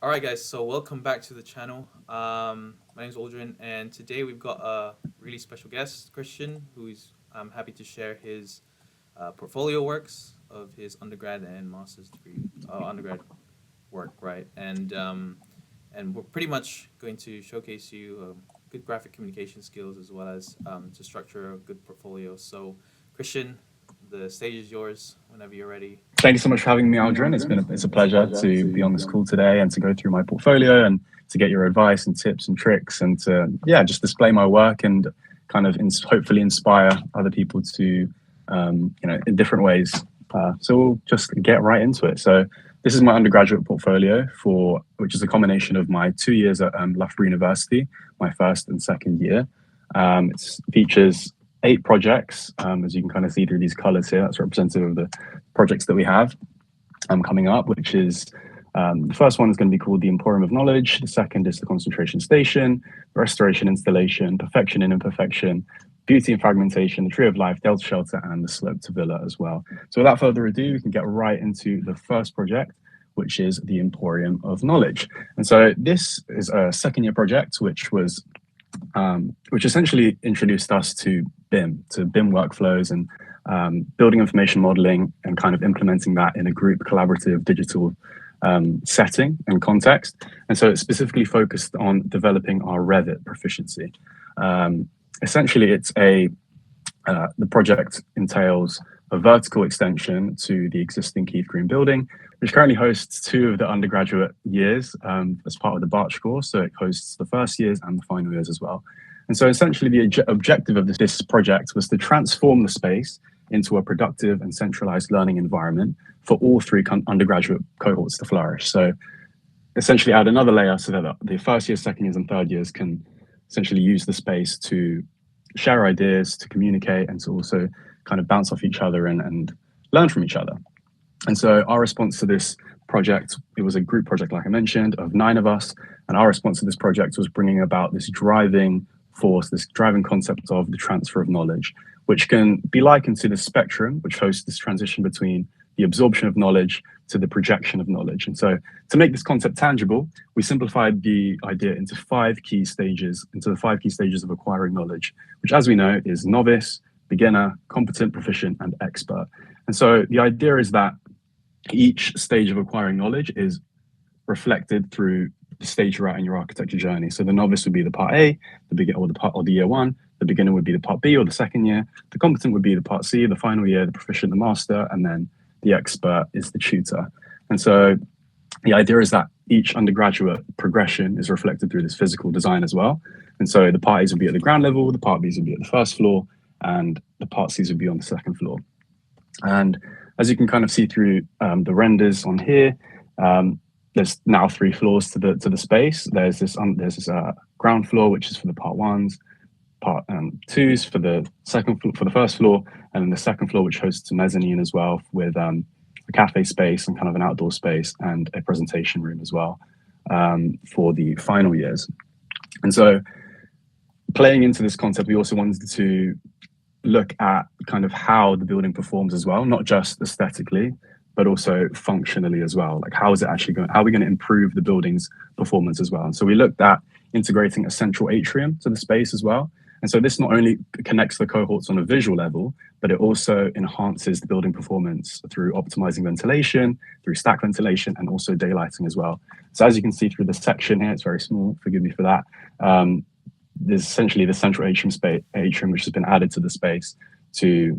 All right, guys. So welcome back to the channel. My name is Aldrin, and today we've got a really special guest, Christian, who's happy to share his portfolio works of his undergrad and master's degree, undergrad work, right? And we're pretty much going to showcase you good graphic communication skills as well as to structure a good portfolio. So, Christian, the stage is yours whenever you're ready. Thank you so much for having me, Aldrin. It's a pleasure to be on this call today and to go through my portfolio and to get your advice and tips and tricks and to just display my work and kind of hopefully inspire other people to in different ways. So we'll just get right into it. So this is my undergraduate portfolio which is a combination of my 2 years at Loughborough University, my first and second year. It features 8 projects, as you can kind of see through these colors here. That's representative of the projects that we have coming up, which is the first one is going to be called the Emporium of Knowledge. The second is the Concentration Station, Restoration Installation, Perfection in Imperfection, Beauty and Fragmentation, the Tree of Life, Delta Shelter, and the Slope to Villa as well. So without further ado, we can get right into the first project, which is the Emporium of Knowledge. And so this is a second year project, which essentially introduced us to BIM workflows and building information modeling and kind of implementing that in a group collaborative digital setting and context. And so it's specifically focused on developing our Revit proficiency. Essentially, the project entails a vertical extension to the existing Keith Green building, which currently hosts 2 of the undergraduate years as part of the Barch course. So it hosts the first years and the final years as well. And so essentially the objective of this project was to transform the space into a productive and centralized learning environment for all 3 undergraduate cohorts to flourish. So essentially add another layer so that the first years, second years, and third years can essentially use the space to share ideas, to communicate, and to also kind of bounce off each other and learn from each other. And so our response to this project, it was a group project, like I mentioned, of 9 of us. And our response to this project was bringing about this driving force, this driving concept of the transfer of knowledge, which can be likened to the spectrum, which hosts this transition between the absorption of knowledge to the projection of knowledge. And so to make this concept tangible, we simplified the idea into the 5 key stages of acquiring knowledge, which, as we know, is novice, beginner, competent, proficient, and expert. And so the idea is that each stage of acquiring knowledge is reflected through the stage you're at in your architecture journey. So the novice would be the part A, the year 1. The beginner would be the part B or the second year. The competent would be the part C, the final year, the proficient, the master, and then the expert is the tutor. And so the idea is that each undergraduate progression is reflected through this physical design as well. And so the part A's would be at the ground level, the part B's would be at the first floor, and the part C's would be on the second floor. And as you can kind of see through the renders on here, there's now 3 floors to the space. There's this ground floor, which is for the part 1s, part 2s for the first floor, and then the second floor, which hosts a mezzanine as well, with a cafe space and kind of an outdoor space and a presentation room as well for the final years. And so playing into this concept, we also wanted to look at kind of how the building performs as well, not just aesthetically, but also functionally as well. Like, how are we going to improve the building's performance as well? And so we looked at integrating a central atrium to the space as well. And so this not only connects the cohorts on a visual level, but it also enhances the building performance through optimizing ventilation, through stack ventilation, and also daylighting as well. So as you can see through the section here, it's very small, forgive me for that. There's essentially the central atrium, which has been added to the space to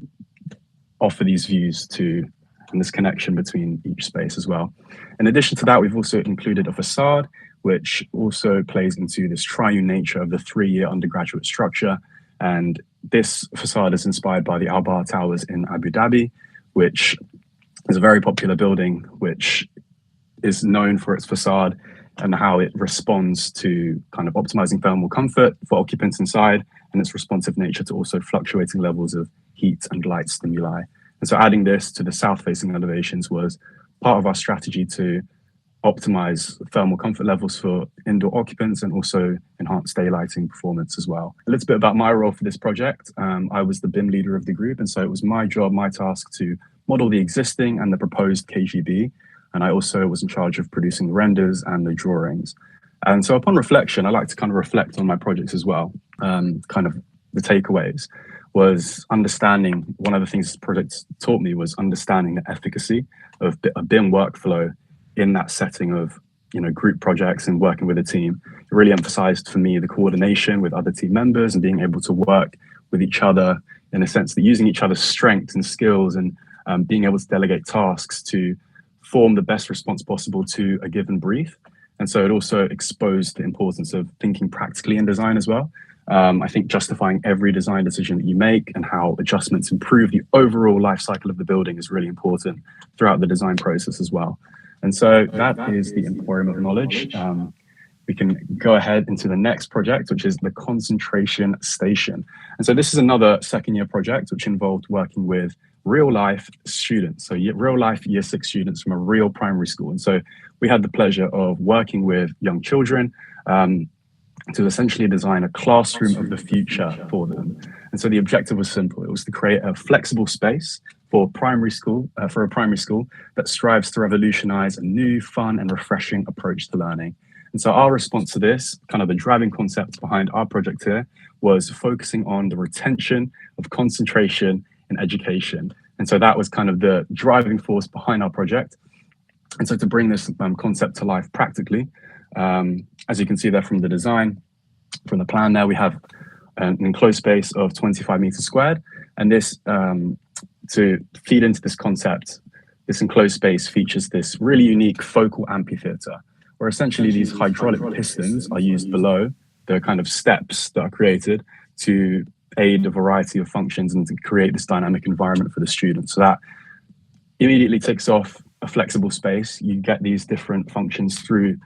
offer these views and this connection between each space as well. In addition to that, we've also included a facade, which also plays into this triune nature of the 3-year undergraduate structure. And this facade is inspired by the Al Bar Towers in Abu Dhabi, which is a very popular building, which is known for its facade and how it responds to kind of optimizing thermal comfort for occupants inside, and its responsive nature to also fluctuating levels of heat and light stimuli. And so adding this to the south-facing elevations was part of our strategy to optimize thermal comfort levels for indoor occupants and also enhance daylighting performance as well. A little bit about my role for this project. I was the BIM leader of the group, and so it was my task to model the existing and the proposed KGB, And I also was in charge of producing the renders and the drawings. And so upon reflection, I like to kind of reflect on my projects as well. Kind of the takeaways was understanding, one of the things this project taught me was understanding the efficacy of a BIM workflow in that setting of, group projects and working with a team. It really emphasized for me the coordination with other team members and being able to work with each other in a sense that using each other's strengths and skills and being able to delegate tasks to form the best response possible to a given brief. And so it also exposed the importance of thinking practically in design as well. I think justifying every design decision that you make and how adjustments improve the overall life cycle of the building is really important throughout the design process as well. And so that is the Emporium of Knowledge. We can go ahead into the next project, which is the Concentration Station. And so this is another second-year project, which involved working with real-life students, so real-life Year 6 students from a real primary school. And so we had the pleasure of working with young children to essentially design a classroom of the future for them. And so the objective was simple. It was to create a flexible space for a primary school that strives to revolutionize a new, fun, and refreshing approach to learning. And so our response to this, kind of the driving concept behind our project here, was focusing on the retention of concentration in education. And so that was kind of the driving force behind our project. And so to bring this concept to life practically, as you can see there from the design, from the plan there, we have an enclosed space of 25 meters squared. And this, to feed into this concept, this enclosed space features this really unique focal amphitheater, where essentially these hydraulic pistons are used below the kind of steps that are created to aid a variety of functions and to create this dynamic environment for the students. So that immediately takes off a flexible space. You get these different functions through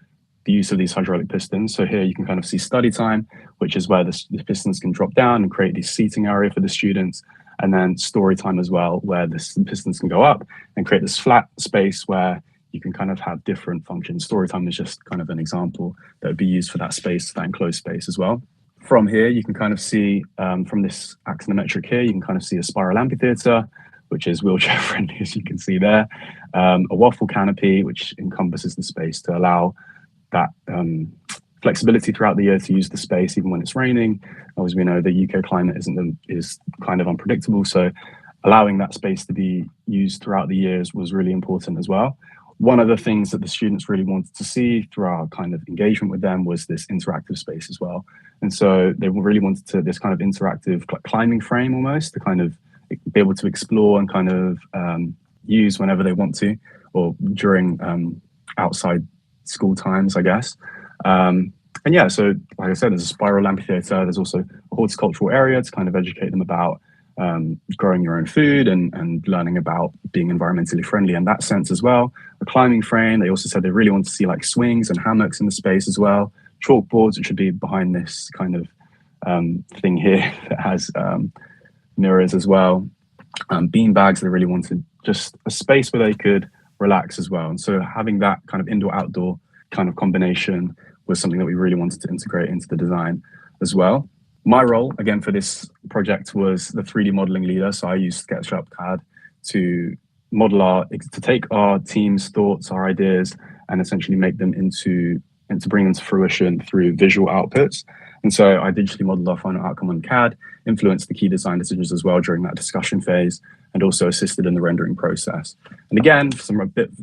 the use of these hydraulic pistons. So here you can kind of see study time, which is where the pistons can drop down and create this seating area for the students. And then story time as well, where the pistons can go up and create this flat space where you can kind of have different functions. Story time is just kind of an example that would be used for that space, that enclosed space as well. From here, you can kind of see, from this axonometric here, you can kind of see a spiral amphitheater, which is wheelchair friendly, as you can see there. A waffle canopy, which encompasses the space to allow that flexibility throughout the year to use the space, even when it's raining. As we know, the UK climate is kind of unpredictable. So allowing that space to be used throughout the years was really important as well. One of the things that the students really wanted to see through our kind of engagement with them was this interactive space as well. And so they really wanted this kind of interactive climbing frame almost to kind of be able to explore and kind of use whenever they want to, or during outside school times, I guess. And yeah, so like I said, there's a spiral amphitheater. There's also a horticultural area to kind of educate them about growing your own food and learning about being environmentally friendly in that sense as well. A climbing frame. They also said they really want to see like swings and hammocks in the space as well. Chalkboards, which should be behind this kind of thing here that has mirrors as well. Bean bags. They really wanted just a space where they could relax as well. And so having that kind of indoor-outdoor kind of combination was something that we really wanted to integrate into the design as well. My role, again, for this project was the 3D modeling leader. So I used SketchUp CAD to take our team's thoughts, our ideas, and essentially make them to bring them to fruition through visual outputs. And so I digitally modeled our final outcome on CAD, influenced the key design decisions as well during that discussion phase, and also assisted in the rendering process. And again,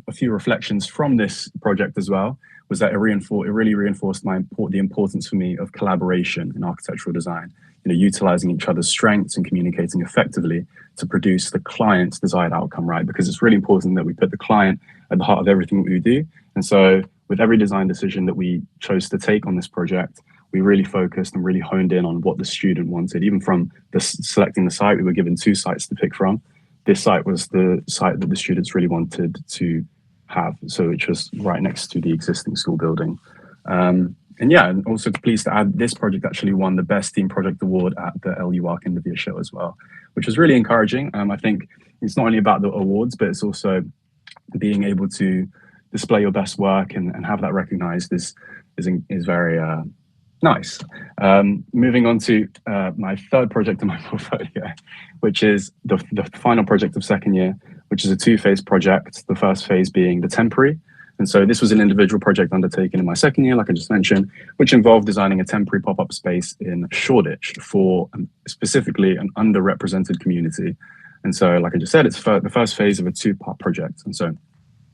a few reflections from this project as well was that it really reinforced the importance for me of collaboration in architectural design, utilizing each other's strengths and communicating effectively to produce the client's desired outcome, right? Because it's really important that we put the client at the heart of everything that we do. And so with every design decision that we chose to take on this project, we really focused and really honed in on what the student wanted. Even from selecting the site, we were given 2 sites to pick from. This site was the site that the students really wanted to have, so which was right next to the existing school building. And yeah, and also pleased to add, this project actually won the Best Team Project Award at the LU Arc End of Year show as well, which was really encouraging. I think it's not only about the awards, but it's also being able to display your best work and have that recognized is very nice. Moving on to my third project in my portfolio, which is the final project of second year, which is a two-phase project. The first phase being the temporary. And so this was an individual project undertaken in my second year, like I just mentioned, which involved designing a temporary pop-up space in Shoreditch for specifically an underrepresented community. And so, like I just said, it's the first phase of a two-part project. And so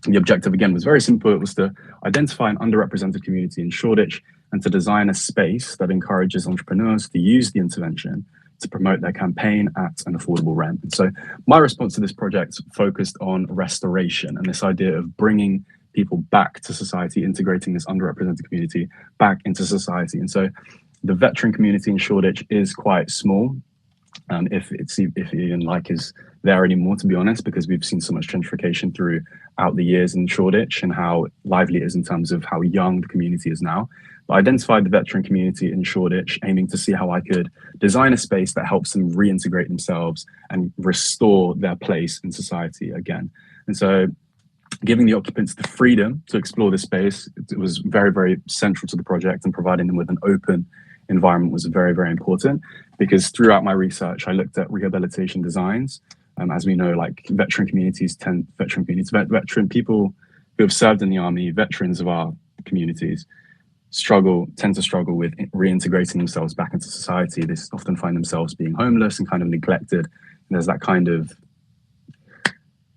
the objective, again, was very simple. It was to identify an underrepresented community in Shoreditch and to design a space that encourages entrepreneurs to use the intervention to promote their campaign at an affordable rent. And so my response to this project focused on restoration and this idea of bringing people back to society, integrating this underrepresented community back into society. And so the veteran community in Shoreditch is quite small, if even like is there anymore, to be honest, because we've seen so much gentrification throughout the years in Shoreditch and how lively it is in terms of how young the community is now. But I identified the veteran community in Shoreditch, aiming to see how I could design a space that helps them reintegrate themselves and restore their place in society again. And so giving the occupants the freedom to explore this space, it was very, very central to the project, and providing them with an open environment was very, very important, because throughout my research, I looked at rehabilitation designs. As we know, like veteran people who have served in the army, veterans of our communities tend to struggle with reintegrating themselves back into society. They often find themselves being homeless and kind of neglected. And there's that kind of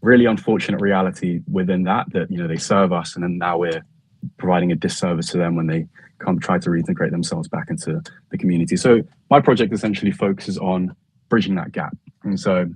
really unfortunate reality within that they serve us, and then now we're providing a disservice to them when they come try to reintegrate themselves back into the community. So my project essentially focuses on bridging that gap. And so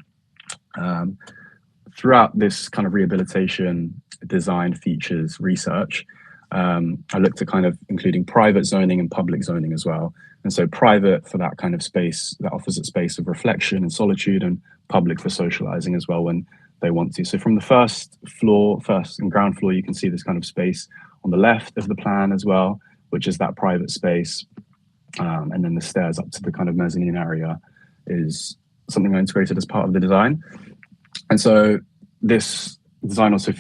throughout this kind of rehabilitation design features research, I looked at kind of including private zoning and public zoning as well. And so private for that kind of space that offers a space of reflection and solitude, and public for socializing as well when they want to. So from the first and ground floor, you can see this kind of space on the left of the plan as well, which is that private space. And then the stairs up to the kind of mezzanine area is something I integrated as part of the design. And so this design also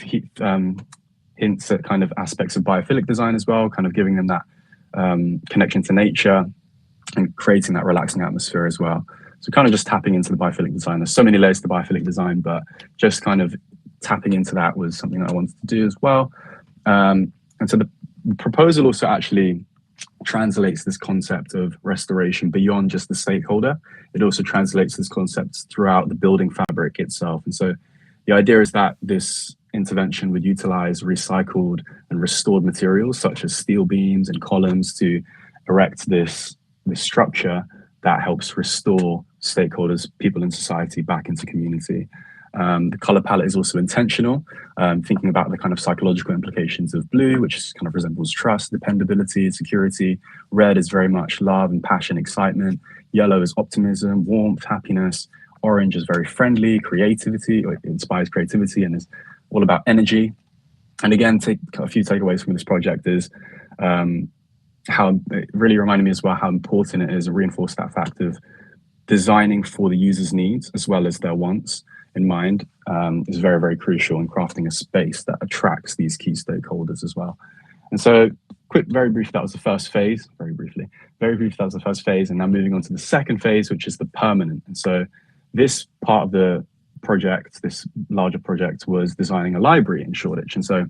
hints at kind of aspects of biophilic design as well, kind of giving them that connection to nature and creating that relaxing atmosphere as well. So kind of just tapping into the biophilic design. There's so many layers to biophilic design, but just kind of tapping into that was something that I wanted to do as well. And so the proposal also actually translates this concept of restoration beyond just the stakeholder. It also translates this concept throughout the building fabric itself. And so the idea is that this intervention would utilize recycled and restored materials such as steel beams and columns to erect this structure that helps restore stakeholders, people in society, back into community. The color palette is also intentional, thinking about the kind of psychological implications of blue, which kind of resembles trust, dependability, security. Red is very much love and passion, excitement. Yellow is optimism, warmth, happiness. Orange is very friendly, creativity, or it inspires creativity and is all about energy. And again, a few takeaways from this project is how it really reminded me as well how important it is to reinforce that fact of designing for the user's needs as well as their wants in mind is very, very crucial in crafting a space that attracts these key stakeholders as well. And so very brief, that was the first phase, very brief, that was the first phase. And now moving on to the second phase, which is the permanent. And so this part of the project, this larger project, was designing a library in Shoreditch. And so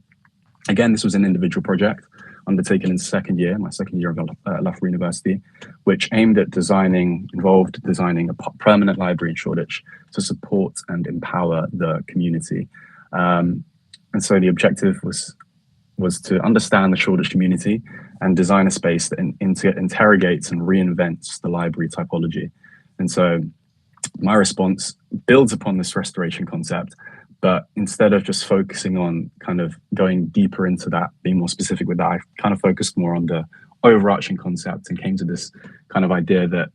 again, this was an individual project undertaken in my second year of Loughborough University, which involved designing a permanent library in Shoreditch to support and empower the community. And so the objective was to understand the Shoreditch community and design a space that interrogates and reinvents the library typology. And so my response builds upon this restoration concept, but instead of just focusing on kind of going deeper into that, being more specific with that, I kind of focused more on the overarching concept and came to this kind of idea that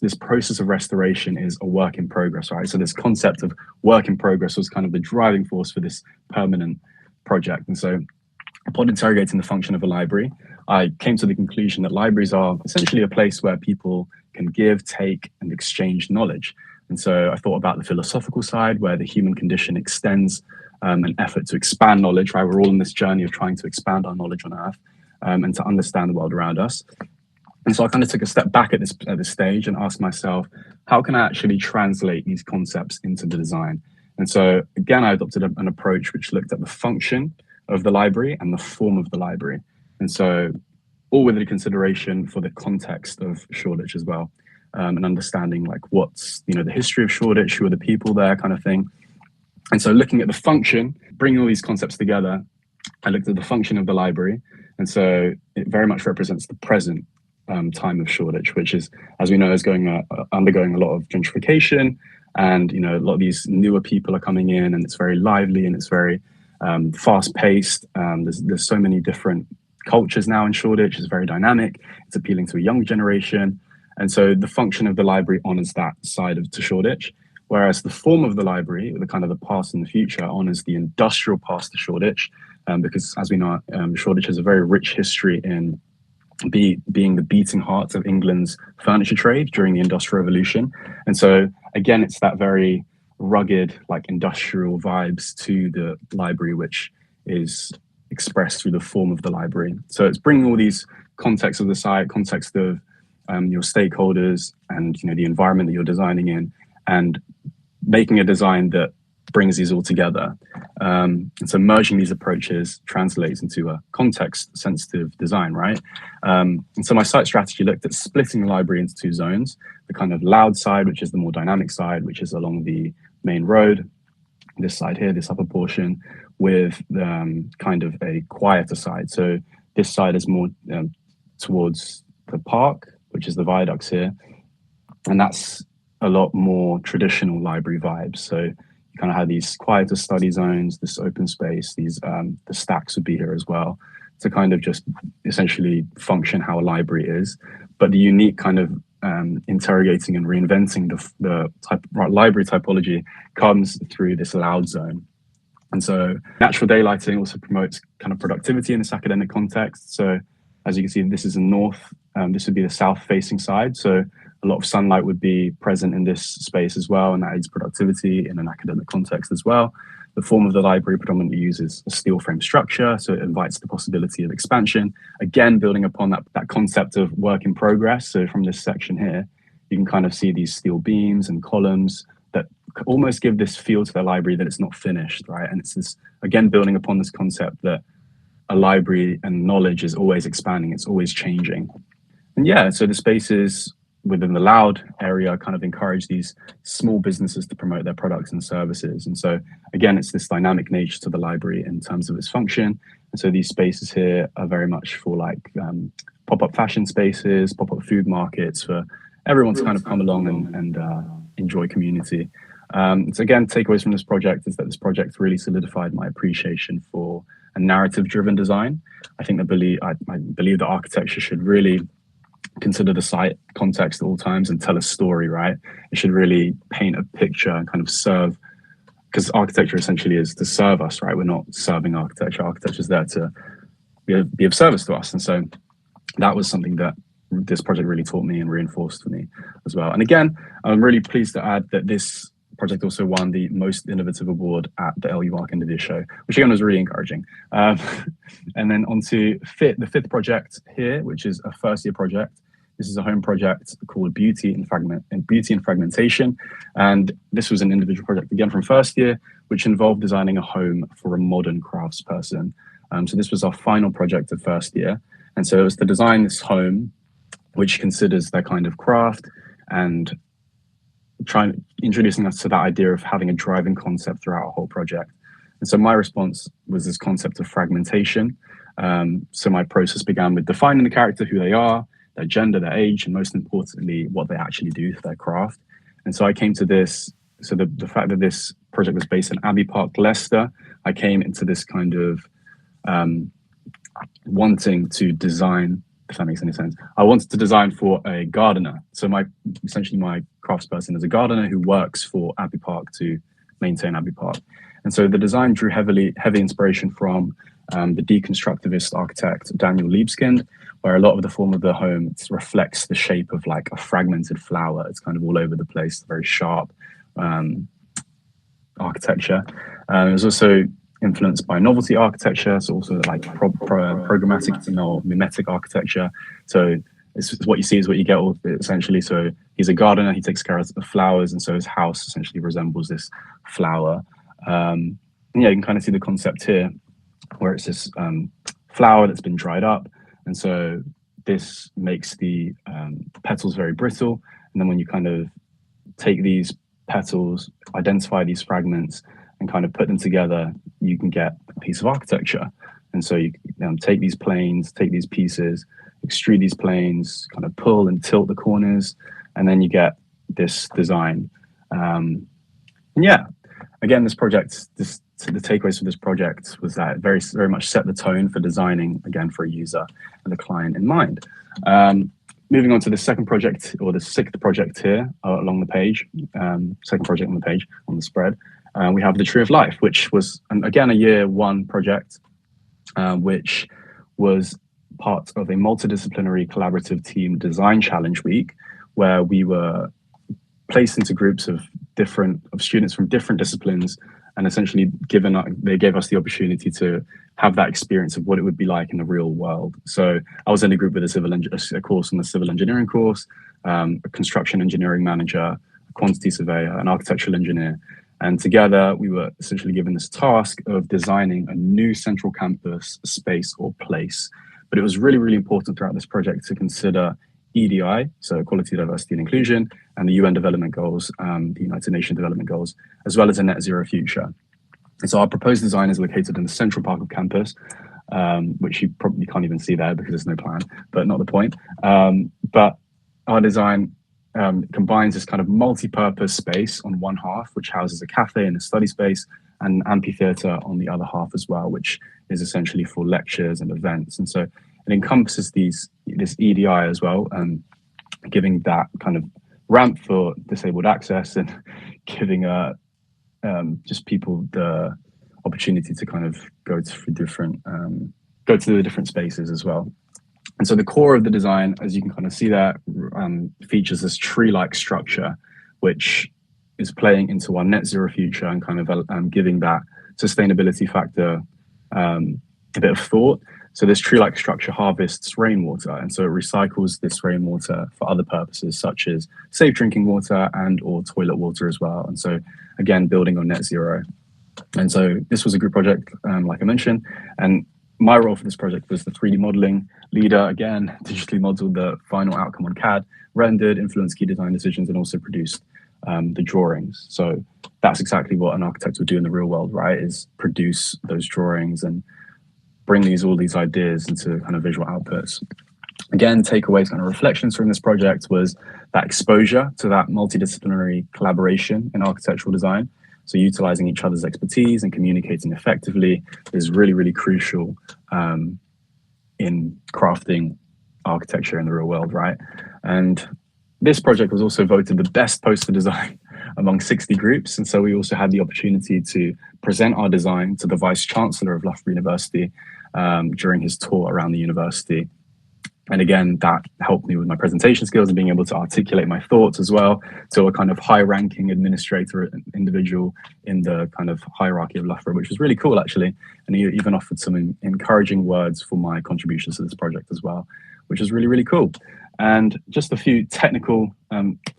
this process of restoration is a work in progress, right? So this concept of work in progress was kind of the driving force for this permanent project. And so upon interrogating the function of a library, I came to the conclusion that libraries are essentially a place where people can give, take, and exchange knowledge. And so I thought about the philosophical side, where the human condition extends an effort to expand knowledge, right? We're all in this journey of trying to expand our knowledge on Earth and to understand the world around us. And so I kind of took a step back at this stage and asked myself, how can I actually translate these concepts into the design? And so again, I adopted an approach which looked at the function of the library and the form of the library. And so all with a consideration for the context of Shoreditch as well, and understanding like what's, the history of Shoreditch, who are the people there, kind of thing. And so looking at the function, bringing all these concepts together, I looked at the function of the library. And so it very much represents the present time of Shoreditch, which is, as we know, is undergoing a lot of gentrification. And, a lot of these newer people are coming in, and it's very lively and it's very fast paced. There's so many different cultures now in Shoreditch. It's very dynamic. It's appealing to a young generation. And so the function of the library honors that side to Shoreditch, whereas the form of the library, the kind of the past and the future, honors the industrial past of Shoreditch, because as we know, Shoreditch has a very rich history in being the beating heart of England's furniture trade during the Industrial Revolution. And so again, it's that very rugged, like industrial vibes to the library, which is expressed through the form of the library. So it's bringing all these contexts of the site, context of your stakeholders and the environment that you're designing in, and making a design that brings these all together. And so merging these approaches translates into a context-sensitive design, right? And so my site strategy looked at splitting the library into two zones: the kind of loud side, which is the more dynamic side, which is along the main road, this side here, this upper portion, with kind of a quieter side. So this side is more towards the park, which is the viaducts here. And that's a lot more traditional library vibes. So you kind of have these quieter study zones, this open space, the stacks would be here as well, to kind of just essentially function how a library is. But the unique kind of interrogating and reinventing the library typology comes through this loud zone. And so natural daylighting also promotes kind of productivity in this academic context. So as you can see, this is the north, this would be the south facing side. So a lot of sunlight would be present in this space as well, and that aids productivity in an academic context as well. The form of the library predominantly uses a steel frame structure, so it invites the possibility of expansion. Again, building upon that concept of work in progress. So from this section here, you can kind of see these steel beams and columns that almost give this feel to the library that it's not finished, right? And it's this, again, building upon this concept that a library and knowledge is always expanding, it's always changing. And yeah, so the spaces within the loud area kind of encourage these small businesses to promote their products and services. And so again, it's this dynamic nature to the library in terms of its function. And so these spaces here are very much for like pop-up fashion spaces, pop-up food markets, for everyone to kind of come along and enjoy community. So again, takeaways from this project is that this project really solidified my appreciation for a narrative-driven design. I think I believe that architecture should really consider the site context at all times and tell a story, right? It should really paint a picture and kind of serve, because architecture essentially is to serve us, right? We're not serving architecture. Architecture is there to be of service to us. And so that was something that this project really taught me and reinforced for me as well. And again, I'm really pleased to add that this project also won the Most Innovative Award at the LU Arc End of Year Show, which again was really encouraging. And then on to the fifth project here, which is a first year project. This is a home project called Beauty and Fragmentation. And this was an individual project, again, from first year, which involved designing a home for a modern craftsperson. So this was our final project of first year. And so it was to design this home, which considers their kind of craft and introducing us to that idea of having a driving concept throughout our whole project. And so my response was this concept of fragmentation. So my process began with defining the character, who they are, their gender, their age, and most importantly, what they actually do for their craft. And so I came to this, so the fact that this project was based in Abbey Park, Leicester, I came into this kind of wanting to design, if that makes any sense. I wanted to design for a gardener. So essentially my craftsperson is a gardener who works for Abbey Park to maintain Abbey Park. And so the design drew heavy inspiration from the deconstructivist architect Daniel Libeskind, where a lot of the form of the home reflects the shape of like a fragmented flower. It's kind of all over the place, very sharp architecture. It was also influenced by novelty architecture, so also like programmatic or mimetic architecture. So it's what you see is what you get, essentially. So he's a gardener, he takes care of the flowers, and so his house essentially resembles this flower. And yeah, you can kind of see the concept here, where it's this flower that's been dried up, and so this makes the petals very brittle. And then when you kind of take these petals, identify these fragments, and kind of put them together, you can get a piece of architecture. And so you take these planes, take these pieces, extrude these planes, kind of pull and tilt the corners, and then you get this design. And yeah, again, this project, the takeaways for this project was that it very, very much set the tone for designing, again, for a user and the client in mind. Moving on to the second project, or the sixth project here along the page, second project on the page, on the spread, we have the Tree of Life, which was, again, a year one project, which was part of a multidisciplinary collaborative team design challenge week, where we were placed into groups of students from different disciplines, and essentially they gave us the opportunity to have that experience of what it would be like in the real world. So I was in a group with a course on the civil engineering course, a construction engineering manager, a quantity surveyor, an architectural engineer. And together we were essentially given this task of designing a new central campus space or place. But it was really, really important throughout this project to consider EDI, so equality, diversity, and inclusion, and the UN Development Goals, the United Nations Development Goals, as well as a net zero future. And so our proposed design is located in the central part of campus, which you probably can't even see there because there's no plan, but not the point. But our design combines this kind of multi-purpose space on one half, which houses a cafe and a study space, and an amphitheater on the other half as well, which is essentially for lectures and events. And so it encompasses this EDI as well, giving that kind of ramp for disabled access, and giving just people the opportunity to kind of go to the different spaces as well. And so the core of the design, as you can kind of see there, features this tree-like structure, which is playing into our net zero future and kind of giving that sustainability factor a bit of thought. So this tree-like structure harvests rainwater, and so it recycles this rainwater for other purposes, such as safe drinking water and or toilet water as well. And so again, building on net zero. And so this was a group project, like I mentioned, and my role for this project was the 3D modeling leader. Again, digitally modeled the final outcome on CAD, rendered, influenced key design decisions, and also produced the drawings. So that's exactly what an architect would do in the real world, right? Is produce those drawings and bring all these ideas into kind of visual outputs. Again, takeaways, kind of reflections from this project was that exposure to that multidisciplinary collaboration in architectural design. So utilizing each other's expertise and communicating effectively is really, really crucial in crafting architecture in the real world, right? And this project was also voted the best poster design among 60 groups. And so we also had the opportunity to present our design to the Vice Chancellor of Loughborough University during his tour around the university. And again, that helped me with my presentation skills and being able to articulate my thoughts as well to a kind of high-ranking administrator individual in the kind of hierarchy of Loughborough, which was really cool, actually. And he even offered some encouraging words for my contributions to this project as well, which was really, really cool. And just a few technical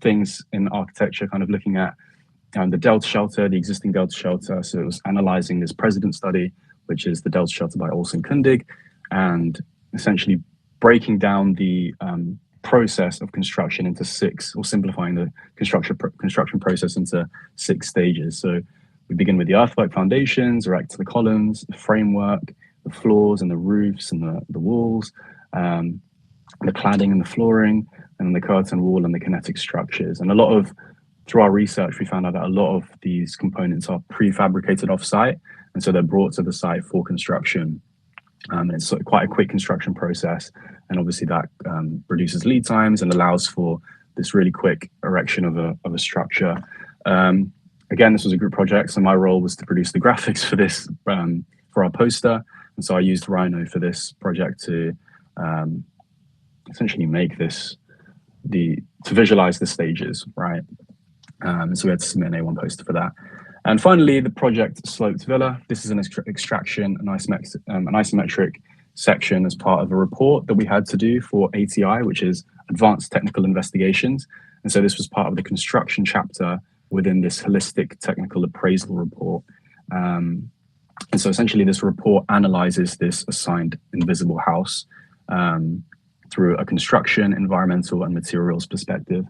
things in architecture, kind of looking at the Delta shelter, the existing Delta shelter. So it was analyzing this precedent study, which is the Delta shelter by Olsen Kundig, and essentially breaking down the process of construction into 6, or simplifying the construction process into 6 stages. So we begin with the earthwork foundations, erect the columns, the framework, the floors and the roofs and the walls, the cladding and the flooring, and then the curtain wall and the kinetic structures. And through our research, we found out that a lot of these components are prefabricated off-site, and so they're brought to the site for construction. And it's quite a quick construction process, and obviously that reduces lead times and allows for this really quick erection of a structure. Again, this was a group project, so my role was to produce the graphics for this, for our poster. And so I used Rhino for this project to essentially make to visualize the stages, right? So we had to submit an A1 poster for that. And finally, the project Sloped Villa. This is an extraction, an isometric section as part of a report that we had to do for ATI, which is Advanced Technical Investigations. And so this was part of the construction chapter within this holistic technical appraisal report. And so essentially this report analyzes this assigned invisible house through a construction, environmental and materials perspective.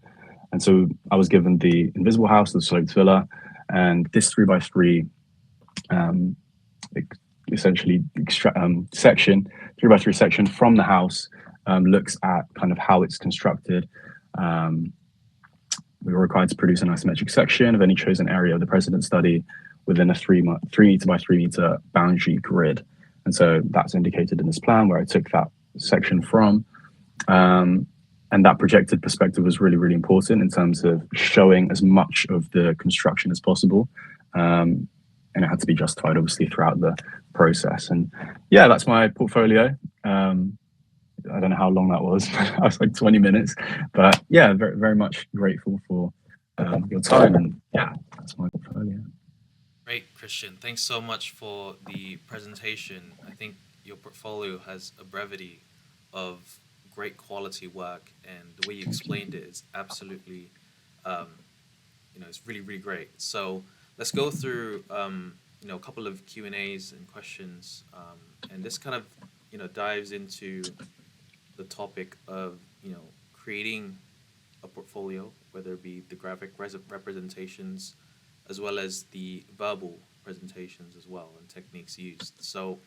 And so I was given the invisible house, the sloped villa, and this 3x3 essentially section, 3x3 section from the house looks at kind of how it's constructed. We were required to produce an isometric section of any chosen area of the President study within a 3 meter by 3 meter boundary grid. And so that's indicated in this plan where I took that section from. And that projected perspective was really, really important in terms of showing as much of the construction as possible. And it had to be justified, obviously, throughout the process. And yeah, that's my portfolio. I don't know how long that was. I was like 20 minutes. But yeah, very, very much grateful for your time. And yeah, that's my portfolio. Great, Christian. Thanks so much for the presentation. I think your portfolio has a brevity of great quality work, and the way you explained it is absolutely, it's really, really great. So let's go through, a couple of Q&As and questions, and this kind of, dives into the topic of, creating a portfolio, whether it be the graphic representations, as well as the verbal presentations as well, and techniques used. So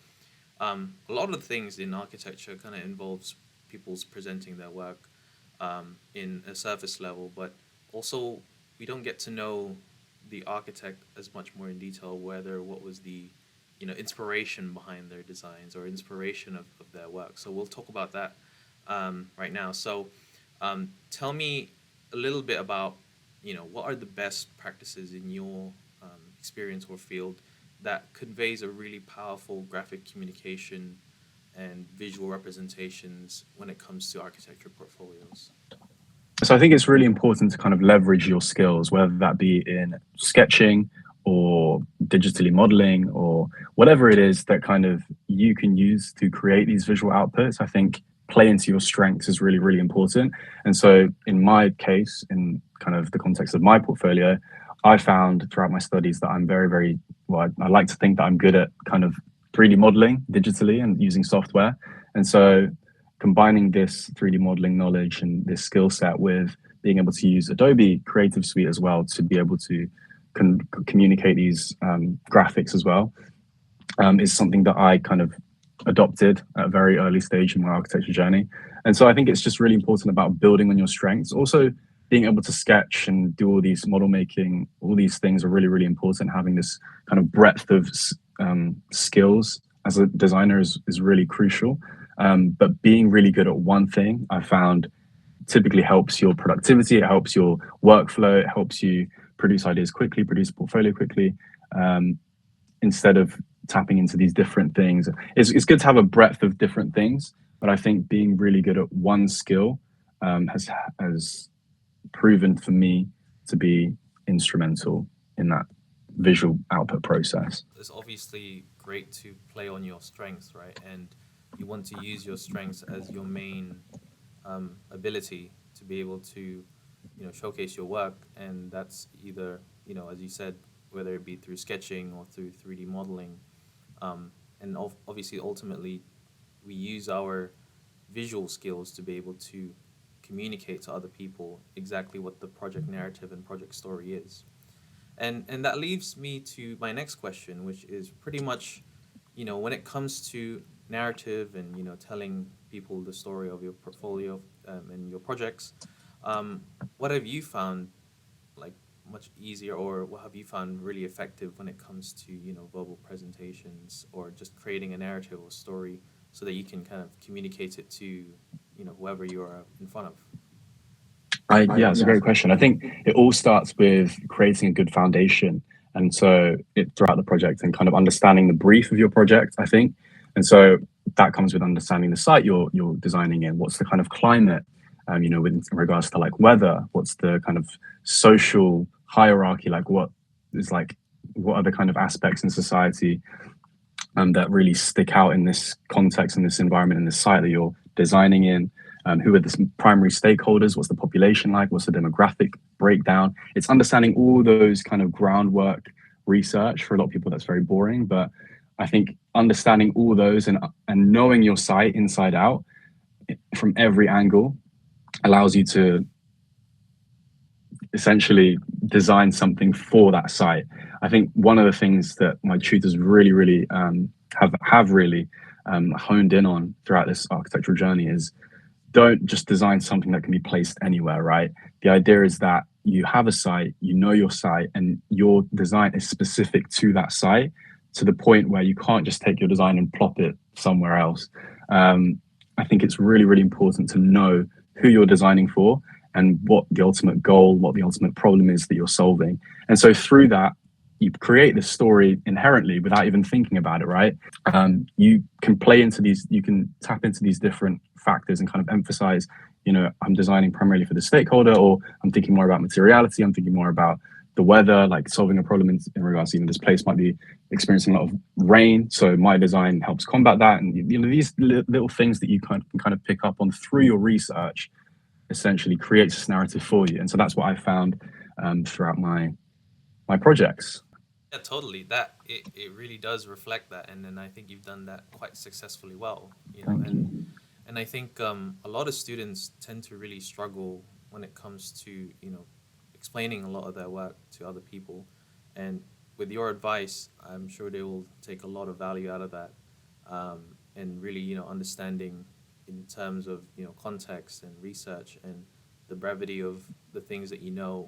a lot of the things in architecture kind of involves people's presenting their work in a surface level, but also we don't get to know the architect as much more in detail, whether what was the inspiration behind their designs or inspiration of their work. So we'll talk about that right now. So tell me a little bit about what are the best practices in your experience or field that conveys a really powerful graphic communication and visual representations when it comes to architecture portfolios? So I think it's really important to kind of leverage your skills, whether that be in sketching or digitally modeling or whatever it is that kind of you can use to create these visual outputs. I think play into your strengths is really, really important. And so in my case, in kind of the context of my portfolio, I found throughout my studies that I'm very, very, well, I like to think that I'm good at kind of 3D modeling digitally and using software. And so combining this 3D modeling knowledge and this skill set with being able to use Adobe Creative Suite as well to be able to communicate these graphics as well is something that I kind of adopted at a very early stage in my architecture journey. And so I think it's just really important about building on your strengths. Also, being able to sketch and do all these model making, all these things are really, really important. Having this kind of breadth of skills as a designer is really crucial. But being really good at one thing, I found typically helps your productivity, it helps your workflow, it helps you produce ideas quickly, produce a portfolio quickly, instead of tapping into these different things. It's good to have a breadth of different things, but I think being really good at one skill has proven for me to be instrumental in that visual output process. It's obviously great to play on your strengths, right? And you want to use your strengths as your main ability to be able to, showcase your work. And that's either, as you said, whether it be through sketching or through 3D modeling. And obviously, ultimately, we use our visual skills to be able to communicate to other people exactly what the project narrative and project story is. And that leads me to my next question, which is pretty much, when it comes to narrative and, telling people the story of your portfolio and your projects, what have you found like much easier, or what have you found really effective when it comes to, verbal presentations or just creating a narrative or story so that you can kind of communicate it to, whoever you're in front of? Yeah, it's a great question. I think it all starts with creating a good foundation. And so throughout the project and kind of understanding the brief of your project, I think. And so that comes with understanding the site you're designing in. What's the kind of climate, with in regards to like weather? What's the kind of social hierarchy? Like what are the kind of aspects in society that really stick out in this context, in this environment, in this site that you're designing in? Who are the primary stakeholders? What's the population like? What's the demographic breakdown. It's understanding all those kind of groundwork research. For a lot of people, that's very boring, but I think understanding all those and knowing your site inside out from every angle allows you to essentially design something for that site. I think one of the things that my tutors really have really honed in on throughout this architectural journey is don't just design something that can be placed anywhere, right? The idea is that you have a site, you know your site, and your design is specific to that site to the point where you can't just take your design and plop it somewhere else. I think it's really important to know who you're designing for and what the ultimate goal, what the ultimate problem is that you're solving. And so through that, you create this story inherently without even thinking about it, right? You can play into these, you can tap into these different factors and kind of emphasize, I'm designing primarily for the stakeholder, or I'm thinking more about materiality, I'm thinking more about the weather, like solving a problem in regards to, this place might be experiencing a lot of rain, so my design helps combat that. And these little things that you can kind of pick up on through your research essentially creates this narrative for you. And so that's what I found throughout my projects. Yeah, totally. That it really does reflect that, and then I think you've done that quite successfully well. Thank you. And I think a lot of students tend to really struggle when it comes to explaining a lot of their work to other people, and with your advice, I'm sure they will take a lot of value out of that, and really understanding in terms of context and research, and the brevity of the things that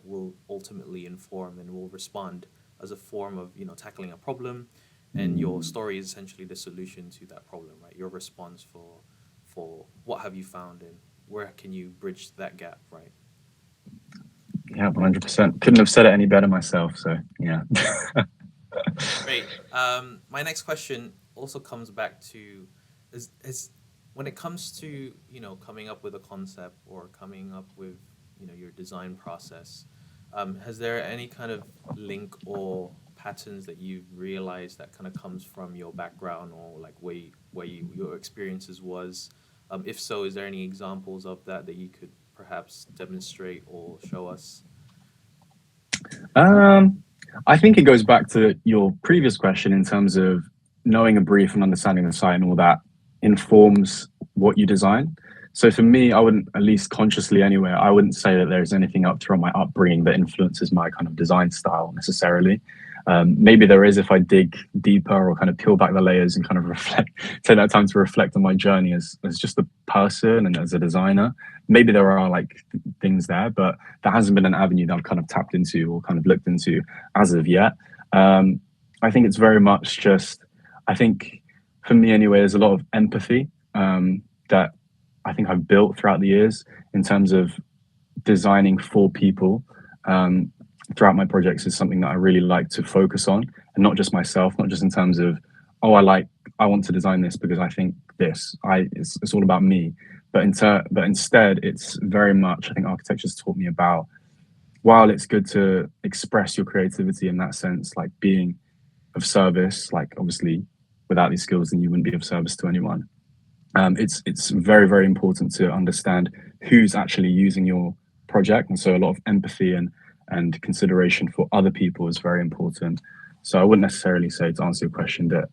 will ultimately inform and will respond as a form of tackling a problem, and your story is essentially the solution to that problem, right? Your response for what have you found and where can you bridge that gap, right? Yeah, 100%. Couldn't have said it any better myself. So yeah. Great. My next question also comes back to is when it comes to coming up with a concept or coming up with your design process, has there any kind of link or patterns that you've realized that kind of comes from your background, or like where your experiences was? If so, is there any examples of that you could perhaps demonstrate or show us? I think it goes back to your previous question in terms of knowing a brief and understanding the site and all that informs what you design. So for me, I wouldn't, at least consciously anyway, I wouldn't say that there's anything up throughout my upbringing that influences my kind of design style necessarily. Maybe there is if I dig deeper or kind of peel back the layers and kind of take that time to reflect on my journey as just a person and as a designer. Maybe there are like things there, but that hasn't been an avenue that I've kind of tapped into or kind of looked into as of yet. I think it's very much just, I think for me anyway, there's a lot of empathy that I think I've built throughout the years in terms of designing for people. Throughout my projects is something that I really like to focus on, and not just myself, not just in terms of, I want to design this because I think this. It's all about me. But instead, it's very much, I think architecture's taught me about, while it's good to express your creativity in that sense, like being of service, like obviously without these skills, then you wouldn't be of service to anyone. It's very important to understand who's actually using your project, and so a lot of empathy and consideration for other people is very important. So I wouldn't necessarily say, to answer your question, that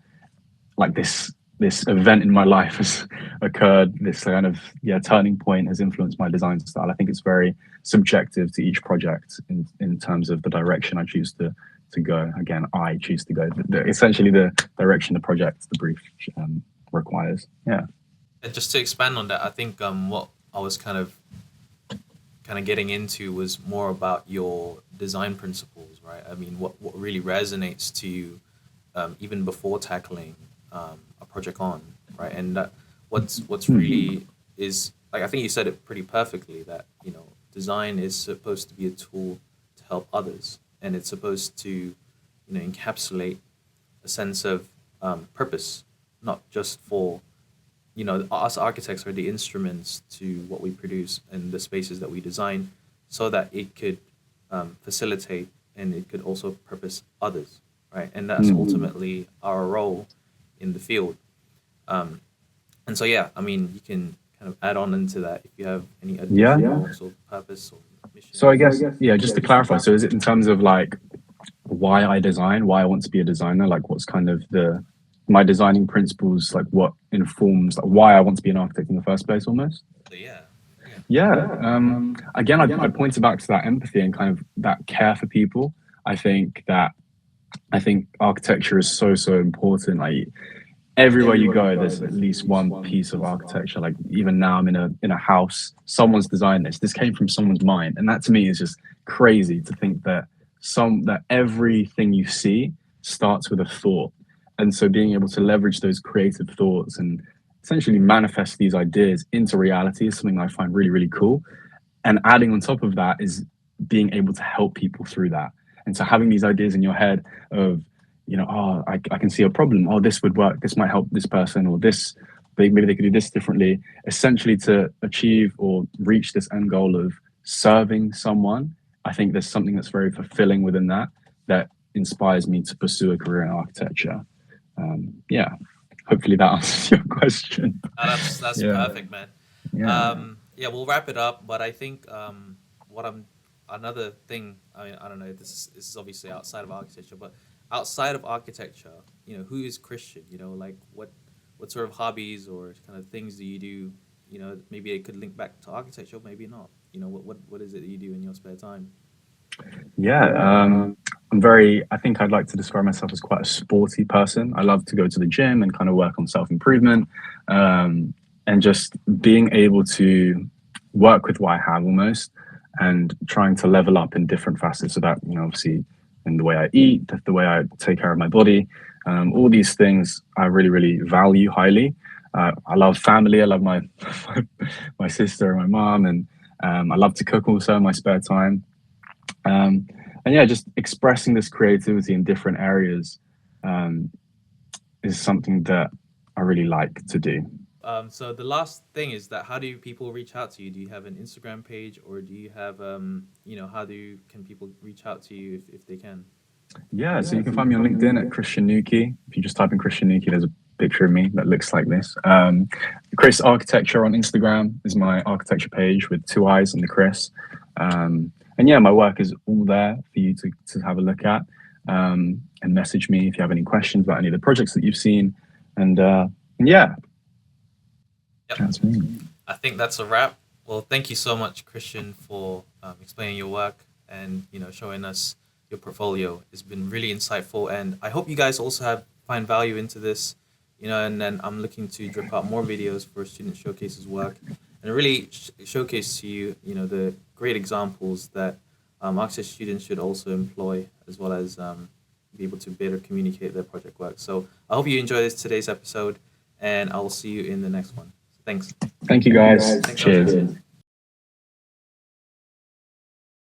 like this event in my life has occurred, this kind of turning point has influenced my design style. I think it's very subjective to each project in terms of the direction I choose to go. Again, I choose to go essentially the direction the project, the brief requires. Yeah. And just to expand on that, I think what I was kind of getting into was more about your design principles, right? I mean, what really resonates to you even before tackling a project on, right? And that what's really is, like, I think you said it pretty perfectly, that design is supposed to be a tool to help others, and it's supposed to encapsulate a sense of purpose, not just for us architects are the instruments to what we produce and the spaces that we design, so that it could facilitate and it could also purpose others, right? And that's ultimately our role in the field. And so, yeah, I mean, you can kind of add on into that if you have any additional purpose or mission. So I guess, yeah, just to clarify, so is it in terms of like why I design, why I want to be a designer, like what's kind of my designing principles, like what informs like why I want to be an architect in the first place almost? Yeah. Yeah. Again, I pointed back to that empathy and kind of that care for people. I think that I think architecture is so important. Like everywhere you go, there's at least one piece of architecture. Like even now, I'm in a house. Someone's designed this. This came from someone's mind, and that to me is just crazy to think that everything you see starts with a thought. And so being able to leverage those creative thoughts and essentially manifest these ideas into reality is something I find really cool. And adding on top of that is being able to help people through that. And so having these ideas in your head of, oh, I can see a problem. Oh, this would work. This might help this person, or this, maybe they could do this differently, essentially to achieve or reach this end goal of serving someone. I think there's something that's very fulfilling within that inspires me to pursue a career in architecture. Yeah, hopefully that answers your question. That's Yeah. perfect, man. Yeah. Yeah, we'll wrap it up. But I think what I'm another thing. I mean, I don't know. This is obviously outside of architecture, but outside of architecture, who is Christian? Like what sort of hobbies or kind of things do you do? Maybe it could link back to architecture, maybe not. What is it that you do in your spare time? Yeah, I think I'd like to describe myself as quite a sporty person. I love to go to the gym and kind of work on self-improvement, and just being able to work with what I have almost and trying to level up in different facets of that, obviously in the way I eat, the way I take care of my body, all these things I really value highly. I love family. I love my my sister and my mom, and I love to cook also in my spare time. And yeah, just expressing this creativity in different areas is something that I really like to do. So the last thing is that how do people reach out to you? Do you have an Instagram page, or do you have can people reach out to you if they can? Yeah, so you can find me on LinkedIn at Christian Nuqui. If you just type in Christian Nuqui, there's a picture of me that looks like this. Chris Architecture on Instagram is my architecture page with two eyes and the Chris. And yeah, my work is all there for you to have a look at, and message me if you have any questions about any of the projects that you've seen. And yeah, Yep. that's me. I think that's a wrap. Well, thank you so much, Christian, for explaining your work and showing us your portfolio. It's been really insightful, and I hope you guys also find value into this. And then I'm looking to drip out more videos for Student Showcase's work and really showcase to you, the great examples that architecture students should also employ, as well as be able to better communicate their project work. So I hope you enjoyed today's episode, and I will see you in the next one. Thanks. Thank you guys. Thanks, Cheers. Arjun.